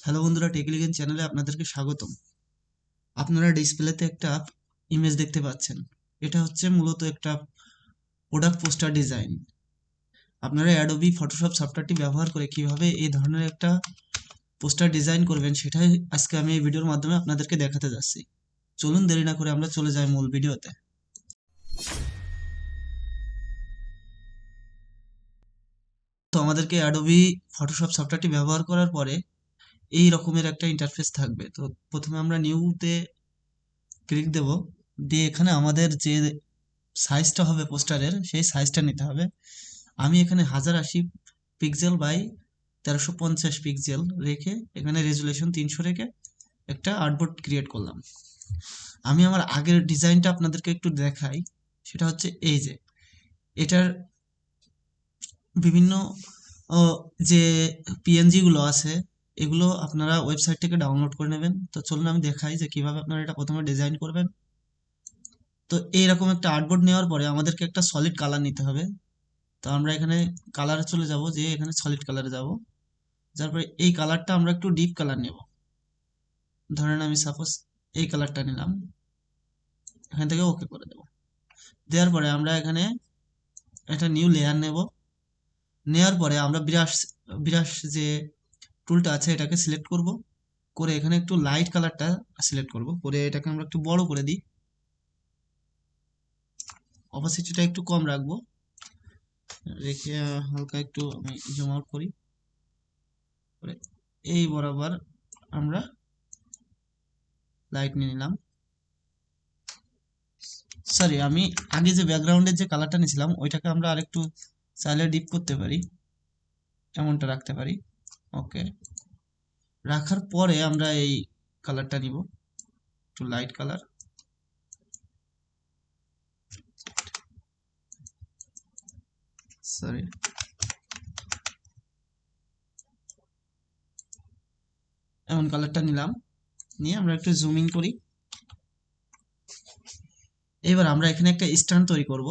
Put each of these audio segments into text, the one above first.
Hello বন্ধুরা, টেকলিগেন চ্যানেলে আপনাদেরকে স্বাগতম। আপনারা ডিসপ্লেতে একটা ইমেজ দেখতে পাচ্ছেন। এটা হচ্ছে মূলত একটা প্রোডাক্ট পোস্টার ডিজাইন। আপনারা অ্যাডোবি ফটোশপ সফটওয়্যারটি ব্যবহার করে কিভাবে এই ধরনের একটা পোস্টার ডিজাইন করবেন সেটাই আজকে আমি এই ভিডিওর মাধ্যমে আপনাদেরকে দেখাতে যাচ্ছি। চলুন দেরি না করে আমরা চলে যাই মূল ভিডিওতে। তো আমাদেরকে অ্যাডোবি ফটোশপ সফটওয়্যারটি ব্যবহার করার পরে এই রকমের একটা ইন্টারফেস থাকবে। তো প্রথমে আমরা নিউতে ক্লিক দেব, দিয়ে এখানে আমাদের যে সাইজটা হবে পোস্টারের সেই সাইজটা নিতে হবে। আমি এখানে 1080 পিক্সেল বাই 1350 পিক্সেল রেখে এখানে রেজুলেশন 300 রেখে একটা আর্টবোর্ড ক্রিয়েট করলাম। আমি আমার আগের ডিজাইনটা আপনাদেরকে একটু দেখাই। সেটা হচ্ছে এই যে এটার বিভিন্ন যে পিএনজি গুলো আছে এগুলো আপনারা ওয়েবসাইট থেকে ডাউনলোড করে নেবেন। তো চলুন আমি দেখাই যে কিভাবে আপনারা এটা প্রথমে ডিজাইন করবেন। তো এইরকম একটা আর্টবোর্ড নেওয়ার পরে আমাদেরকে একটা সলিড কালার নিতে হবে। তো আমরা এখানে কালারে চলে যাব, যে এখানে সলিড কালারে যাব। তারপরে এই কালারটা আমরা একটু ডিপ কালার নেব। ধরেন আমি সাপোজ এই কালারটা নিলাম, এখান থেকে ওকে করে দেব। দেওয়ার পরে আমরা এখানে একটা নিউ লেয়ার নেব। নেওয়ার পরে আমরা ব্রাশ ব্রাশ যে টুলটা আছে এটাকে সিলেক্ট করব, করে এখানে একটু লাইট কালারটা সিলেক্ট করব, করে এটাকে আমরা একটু বড় করে দিই। অপাসিটিটা একটু কম রাখবো, রেখে হালকা একটু আমি জুম আউট করি, করে এই বরাবর আমরা লাইট নিয়ে নিলাম। সরি, আমি আগে যে ব্যাকগ্রাউন্ডের যে কালারটা নিয়েছিলাম ওইটাকে আমরা আরেকটু চাইলে ডিপ করতে পারি, এমনটা রাখতে পারি। ওকে, রাখার পরে আমরা এই কালারটা নিব, একটু লাইট কালার। সরি, এমন কালারটা নিলাম, নিয়ে আমরা একটু জুমিং করি। এবার আমরা এখানে একটা স্ট্যান্ড তৈরি করব।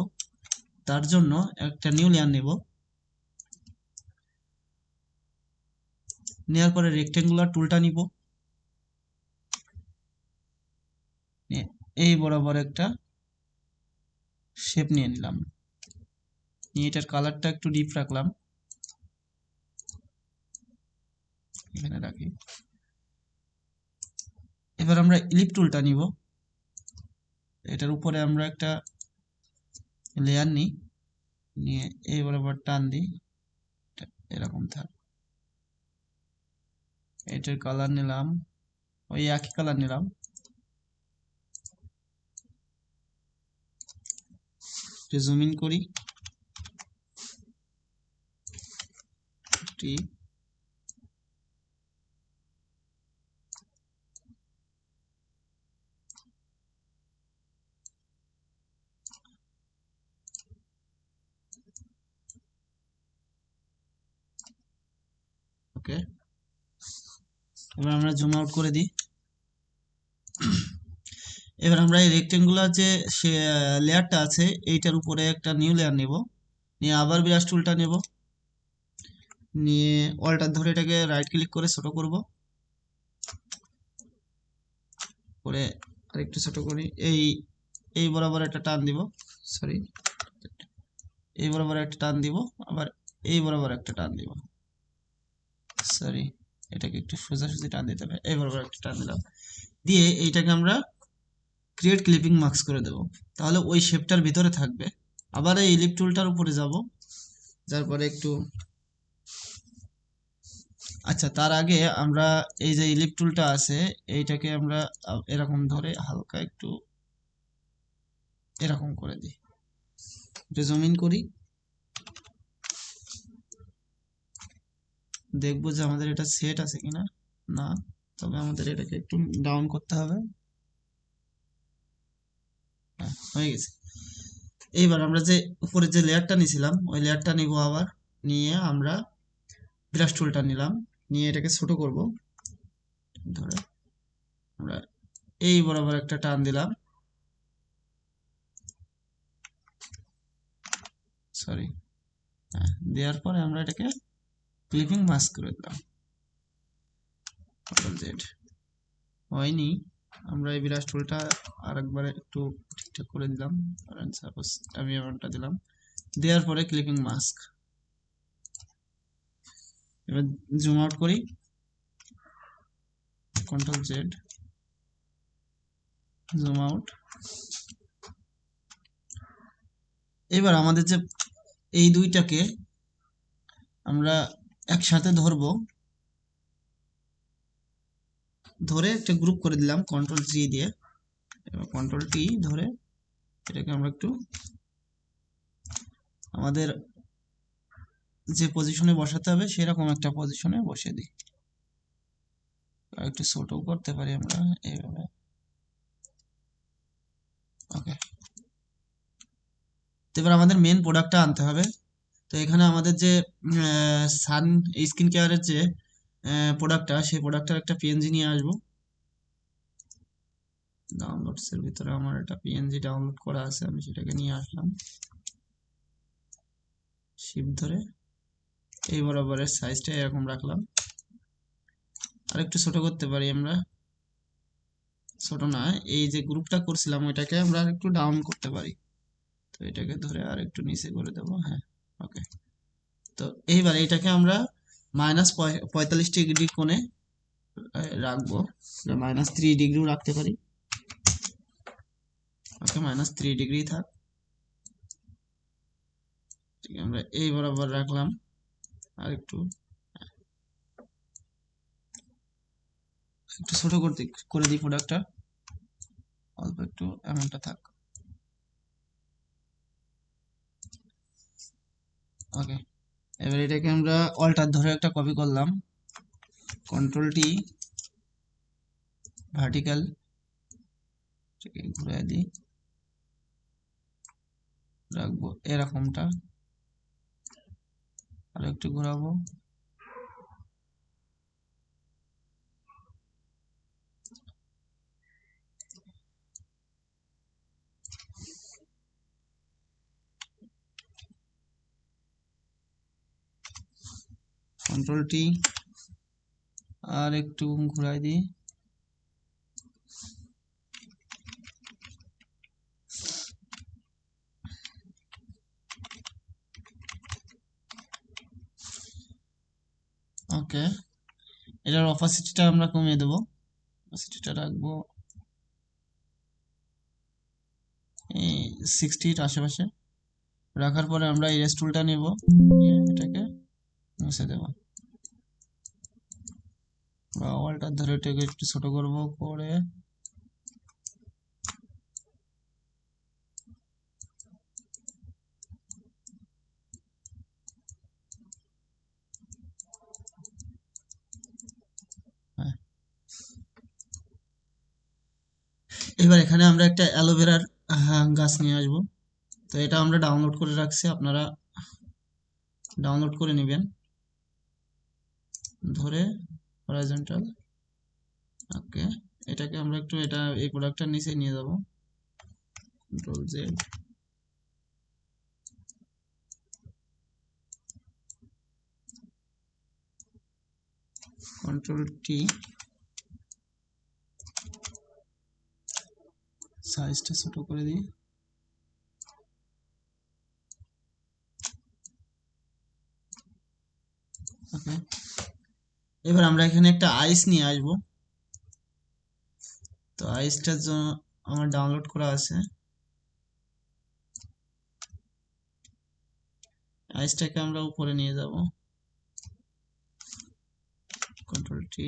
তার জন্য একটা নিউ লেয়ার নেব, নেওয়ার পরে রেক্টেঙ্গুলার টুলটা নিব, নিয়ে এই বরাবর একটা শেপ নিয়ে নিলাম, নিয়ে এটার কালারটা একটু ডিপ রাখলাম, এখানে রাখি। এবার আমরা ইলিপ টুলটা নিব, এটার উপরে আমরা একটা লেয়ার নিই, নিয়ে এই বরাবর টান দিই, এরকম থাক। এটার কালার নিলাম, ওই একই কালার নিলাম, জুম ইন করি, টি ওকে। এবার আমরা জুম আউট করে দিই। এবার আমরা এই রেক্টেঙ্গুলার যে সে লেয়ারটা আছে এইটার উপরে একটা নিউ লেয়ার নেব, নিয়ে আবার ব্রাশ টুলটা নেব, নিয়ে অল্টার ধরে এটাকে রাইট ক্লিক করে ছোট করব, করে আরেকটু ছোট করি, এই এই বরাবর একটা টান দিব, সরি, এই বরাবর একটা টান দিব, আবার এই বরাবর একটা টান দিব, সরি, এটাকে একটু সোজাসুজি টান দিতে হবে, এই বরাবর একটা টান দিলাম, দিয়ে এইটাকে আমরা ক্রিয়েট ক্লিপিং মার্কস করে দেব, তাহলে ওই শেপটার ভিতরে থাকবে। আবার এই ইলিপ টুলটার উপরে যাব, যার পরে একটু, আচ্ছা তার আগে আমরা এই যে ইলিপ টুলটা আছে এইটাকে আমরা এরকম ধরে হালকা একটু এরকম করে দিই, একটু জুম ইন করি, দেখবো যে আমাদের এটা সেট আছে কিনা। না, তবে আমাদের এটাকে একটু ডাউন করতে হবে। হ্যাঁ, হয়ে গেছে। এইবার আমরা যে উপরে যে লেয়ারটা নিয়েছিলাম ওই লেয়ারটা নিব, আবার নিয়ে আমরা ব্রাশ টুলটা নিলাম, নিয়ে এটাকে ছোট করব, ধরে আমরা এই বরাবর একটা টান দিলাম, সরি, হ্যাঁ, দেওয়ার পরে আমরা এটাকে ক্লিপিং মাস্ক করে দিলাম। Control Z. হয়নি, আমরা এই বিরাজ টুলটা আরেকবার একটু ঠিকঠাক করে দিলাম। সাপোজ আমি এমনটা দিলাম, দেওয়ার পরে ক্লিপিং মাস্ক। এবার জুম আউট করি, কন্ট্রোল জেড, জুম আউট। এবার আমাদের যে এই দুইটাকে আমরা একসাথে ধরবো, ধরে একটা গ্রুপ করে দিলাম কন্ট্রোল জি দিয়ে। এবার কন্ট্রোল টি ধরে এটাকে আমরা একটু আমাদের যে পজিশনে বসাতে হবে সেরকম একটা পজিশনে বসিয়ে দিই। আর একটু ছোট করতে পারি আমরা এইভাবে। ওকে, এবার আমাদের মেন প্রোডাক্টটা আনতে হবে। তো এখানে আমাদের যে সান স্কিন কেয়ারের যে প্রোডাক্টটা, সেই প্রোডাক্টটার একটা পিএনজি নিয়ে আসবো। ডাউনলোডস এর ভিতরে আমার একটা পিএনজি ডাউনলোড করা আছে, আমি সেটাকে নিয়ে আসলাম। শিফট ধরে এই বরাবরের সাইজটা এরকম রাখলাম। আর একটু ছোট করতে পারি আমরা, ছোট না, এই যে গ্রুপটা করছিলাম ওইটাকে আমরা আর একটু ডাউন করতে পারি। তো এটাকে ধরে আর একটু নিচে করে দেবো। হ্যাঁ, ওকে। তো এইবার এটাকে আমরা -45 ডিগ্রি কোণে রাখবো, -3 ডিগ্রিও রাখতে পারি। ওকে, -3 ডিগ্রি থাক। ঠিক, আমরা এই বরাবর রাখলাম। আর একটু একটু ছোট করতে করে দিই প্রোডাক্টটা, অল্প একটু এমনটা থাক। ওকে, এবার এটাকে আমরা অল্টার ধরে একটা কপি করলাম, কন্ট্রোল টি, ভার্টিক্যাল ঘুরে দিই, রাখবো এরকমটা। আর একটু ঘোরাবো। কন্ট্রোল টি, আর একটু ঘুরাই দিই। ওকে, এটার অপাসিটিটা আমরা কমিয়ে দেবো, অপাসিটিটা রাখবো এই 60-র আশেপাশে। রাখার পরে আমরা ইরেজ টুলটা নেব, এটাকে মুছে দেব, বা ওয়ালটা ধরে এটাকে একটু ছোট করব করে। হ্যাঁ, এবার এখানে আমরা একটা অ্যালোভেরার গাছ নিয়ে আসব। তো এটা আমরা ডাউনলোড করে রাখছি, আপনারা ডাউনলোড করে নেবেন। ধরে হরাইজন্টাল। ওকে, এটাকে আমরা একটু এই প্রোডাক্টটার নিচে নিয়ে যাব, কন্ট্রোল জেড, কন্ট্রোল টি, সাইজটা ছোট করে দিই। ওকে, এবার আমরা এখানে একটা আইস নিয়ে আসব। তো আইসটার জন্য আমার ডাউনলোড করা আছে, আইসটাকে আমরা উপরে নিয়ে যাব, কন্ট্রোল টি,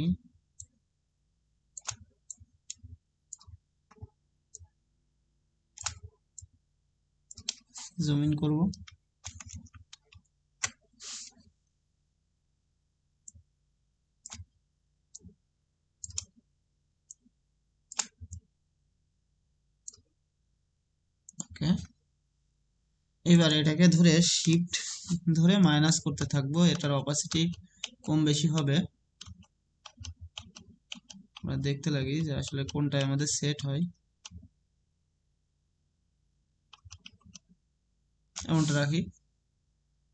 জুম ইন করব। ওকে, এবার এটাকে ধরে শিফট ধরে মাইনাস করতে থাকবো, এটার অপাসিটি কম বেশি হবে। আমরা দেখতে লাগি যে আসলে কোনটায় আমাদের সেট হয়। এমনটা রাখি,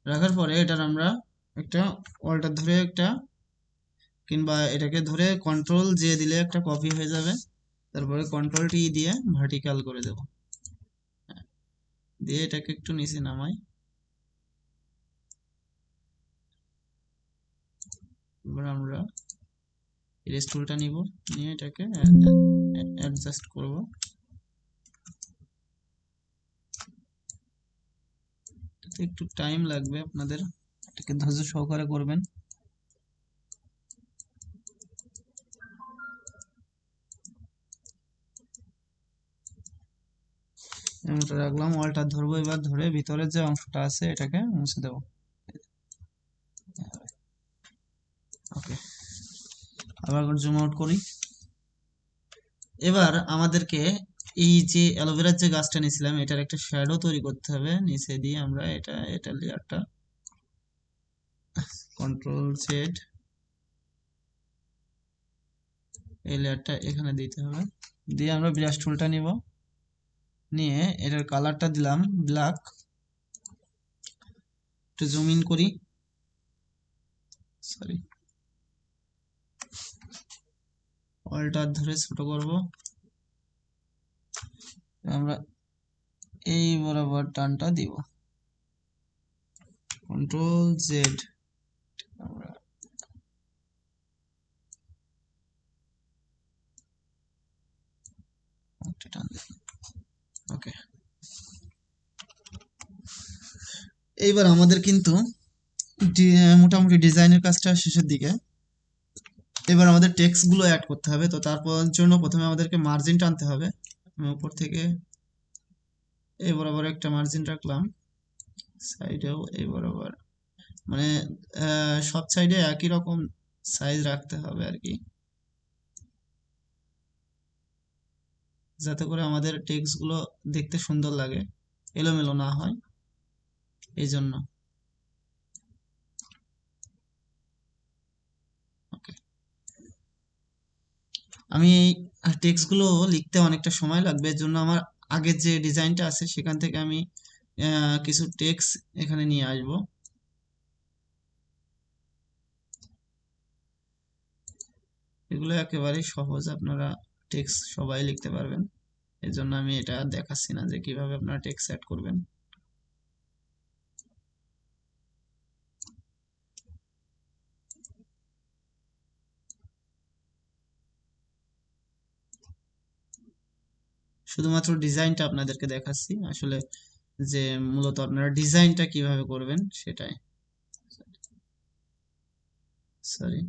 রাখার পরে এটার আমরা একটা অল্টার ধরে একটা কিংবা এটাকে ধরে কন্ট্রোল জে দিলে একটা কপি হয়ে যাবে, তারপরে কন্ট্রোল টি দিয়ে ভার্টিক্যাল করে দেব, দিয়ে এটাকে একটু নিচে নামাই। এবার আমরা ইরেজ টুলটা নিব, নিয়ে এটাকে অ্যাডজাস্ট করব। একটু টাইম লাগবে, আপনাদের এটাকে ধৈর্য সহকারে করবেন। এমনটা রাখলাম, অল্টার ধরবো, এবার ধরে ভিতরের যে অংশটা আছে এটাকে মুছে দেবো। ওকে, আবার জুম আউট করি। এবার আমাদেরকে এই যে অ্যালোভেরার যে গাছটা নিয়েছিলাম এটার একটা শ্যাডো তৈরি করতে হবে, নিচে দিয়ে আমরা এটা লেয়ারটা কন্ট্রোল জেড, এই লেয়ারটা এখানে দিতে হবে, দিয়ে আমরা ব্রাশ টুলটা নিব, নিয়ে এটার কালারটা দিলাম ব্ল্যাক। একটু জুম ইন করি, সরি, অল্টার ধরে ছোট করব, আমরা এই বরাবর টানটা দিব, কন্ট্রোল জেড, আমরা টান দিই। ওকে, এইবার আমাদের কিন্তু মোটামুটি ডিজাইনের কাজটা শেষের দিকে। এবার আমাদের টেক্সট গুলো অ্যাড করতে হবে, তো তারপর জন্য প্রথমে আমাদেরকে মার্জিন টানতে হবে। আমি উপর থেকে এই বরাবর একটা মার্জিন রাখলাম, সাইডেও এই বরাবর, মানে সব সাইডে একই রকম সাইজ রাখতে হবে আর কি, যাতে করে আমাদের টেক্সট গুলো দেখতে সুন্দর লাগে, এলোমেলো না হয়, এই জন্য। ওকে, আমি টেক্সট গুলো লিখতে অনেকটা সময় লাগবে, এর জন্য আমার আগের যে ডিজাইনটা আছে সেখান থেকে আমি কিছু টেক্সট এখানে নিয়ে আসব। এগুলো একেবারেই সহজ, আপনারা টেক্সট সবাই লিখতে পারবেন, এর জন্য আমি এটা দেখাচ্ছি না যে কিভাবে আপনারা টেক্সট অ্যাড করবেন। শুধুমাত্র ডিজাইনটা আপনাদেরকে দেখাচ্ছি, আসলে যে মূলত আপনারা ডিজাইনটা কিভাবে করবেন সেটাই। সরি,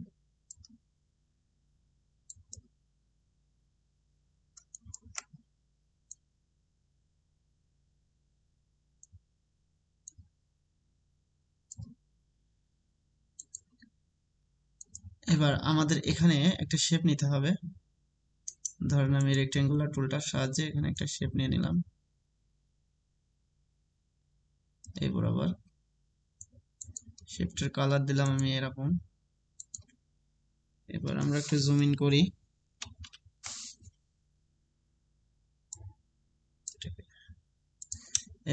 এবার আমাদের এখানে একটা শেপ নিতে হবে। ধরেন আমি রেক্টেঙ্গুলার টুলটার সাহায্যে এখানে একটা শেপ নিয়ে নিলাম, এই বরাবর শেপটার কালার দিলাম আমি এরকম। এবার আমরা একটু জুম ইন করি,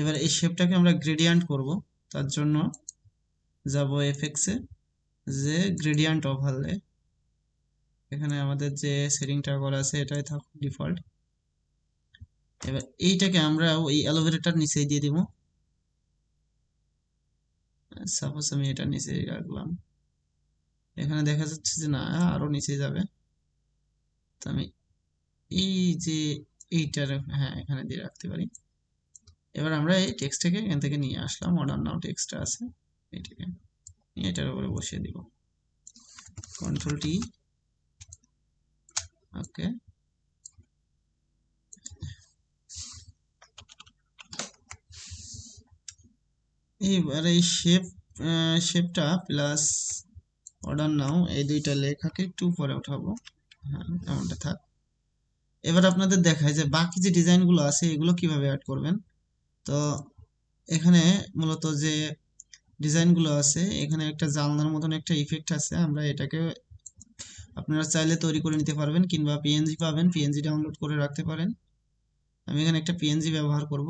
এবার এই শেপটাকে আমরা গ্রেডিয়েন্ট করব, তার জন্য যাব এফেক্টসে, যে গ্রেডিয়েন্ট ওভারলে, এখানে আমাদের যে সেটিংটা করা আছে এটাই থাকুক ডিফল্ট। এবার এইটাকে আমরা ওই অ্যালোভেরাটার নিচেই দিয়ে দিব, সাপোজ আমি এটা নিচে রাখলাম, এখানে দেখা যাচ্ছে যে না আরো নিচে যাবে, তো আমি এই যে এইটার, হ্যাঁ এখানে দিয়ে রাখতে পারি। এবার আমরা এই টেক্সটটাকে এখান থেকে নিয়ে আসলাম, মডার্ন নাও টেক্সটটা আছে, এটাকে নিয়ে এটার উপরে বসিয়ে দিব, কন্ট্রোল টি। ওকে, এইবার এই শেপটা প্লাস অর্ডার নাও, এই দুইটা লেখাকে একটু উপরে উঠাবো, হ্যাঁ এমনটা থাক। এবার আপনাদের দেখায় যে বাকি যে ডিজাইনগুলো আছে এগুলো কিভাবে অ্যাড করবেন। তো এখানে মূলত যে ডিজাইনগুলো আছে, এখানে একটা জানলার মতন একটা ইফেক্ট আছে, আমরা এটাকে আপনারা চাইলে তৈরি করে নিতে পারবেন, কিংবা পিএনজি পাবেন, পিএনজি ডাউনলোড করে রাখতে পারেন। আমি এখানে একটা পিএনজি ব্যবহার করব,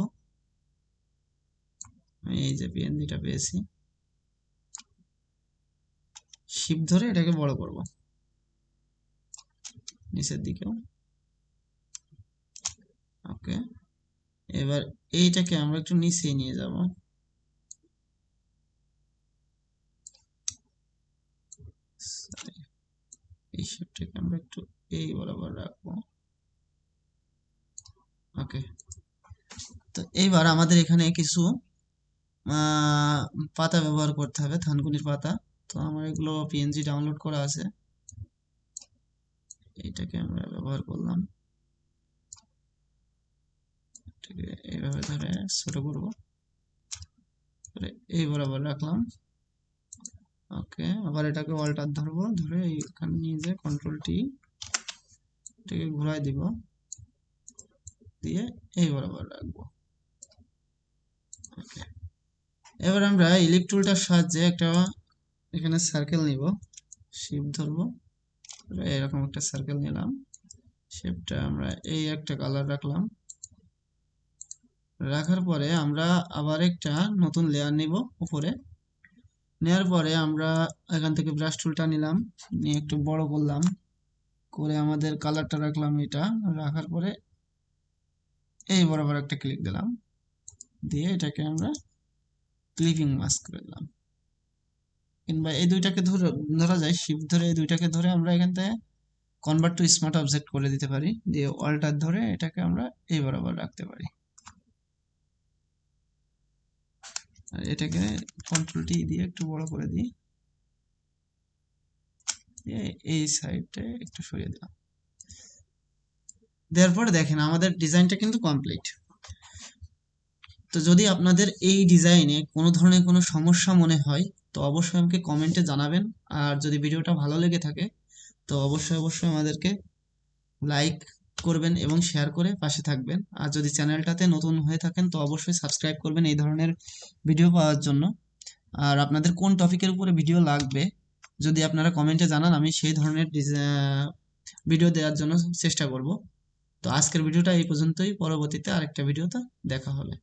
আমি এই যে পিএনজিটা পেয়েছি, শিফট ধরে এটাকে বড় করব, নিচের দিকেও। ওকে, এবার এইটাকে আমরা একটু নিচে নিয়ে যাব। এই শেপটাকে আমরা একটু এই বরাবর রাখবো। ওকে, তো এইবার আমাদের এখানে কিছু পাতা ব্যবহার করতে হবে, থানকুনির পাতা। তো আমার এগুলো পিএনজি ডাউনলোড করা আছে, এইটাকে আমরা ব্যবহার করলাম। এটাকে এইভাবে ধরে ছোট করবো, এই বরাবর রাখলাম। ওকে, আবার এটাকে অল্টার ধরবো, ধরে এইখানে নিয়ে যে কন্ট্রোল টি, এটাকে ঘুরাই দিব, দিয়ে এই বরাবর রাখবো। ওকে, এবার আমরা ইলিপ টুলটার সাহায্যে একটা এখানে সার্কেল নিব, শিফট ধরবো, এরকম একটা সার্কেল নিলাম। শেপটা আমরা এই একটা কালার রাখলাম। রাখার পরে আমরা আবার একটা নতুন লেয়ার নিব উপরে। নেওয়ার পরে আমরা এখান থেকে ব্রাশ টুলটা নিলাম, নিয়ে একটু বড় করলাম, করে আমাদের কালারটা রাখলাম এটা। রাখার পরে এই বরাবর একটা ক্লিক দিলাম, দিয়ে এটাকে আমরা ক্লিপিং মাস্ক করে দিলাম। কিংবা এই দুইটাকে ধরা যায়, শিফট ধরে এই দুইটাকে ধরে আমরা এখান থেকে কনভার্ট টু স্মার্ট অবজেক্ট করে দিতে পারি, দিয়ে অল্টার ধরে এটাকে আমরা এই বরাবর রাখতে পারি। আর এটাকে কন্ট্রোল টি দিয়ে একটু বড় করে দিই, এই সাইডটা একটু সরিয়ে দিলাম। দেওয়ার পরে দেখেন আমাদের ডিজাইনটা কিন্তু কমপ্লিট। তো যদি আপনাদের এই ডিজাইনে কোনো ধরনের কোনো সমস্যা মনে হয় তো অবশ্যই আমাকে কমেন্টে জানাবেন। আর যদি ভিডিওটা ভালো লেগে থাকে তো অবশ্যই আমাদেরকে লাইক করবেন এবং শেয়ার করে পাশে থাকবেন। আর যদি চ্যানেলটাতে নতুন হয়ে থাকেন তো অবশ্যই সাবস্ক্রাইব করবেন এই ধরনের ভিডিও পাওয়ার জন্য। আর আপনাদের কোন টপিকের উপরে ভিডিও লাগবে যদি আপনারা কমেন্টে জানান, আমি সেই ধরনের ভিডিও দেওয়ার জন্য চেষ্টা করব। তো আজকের ভিডিওটা এই পর্যন্তই, পরবর্তীতে আরেকটা ভিডিওতে দেখা হবে।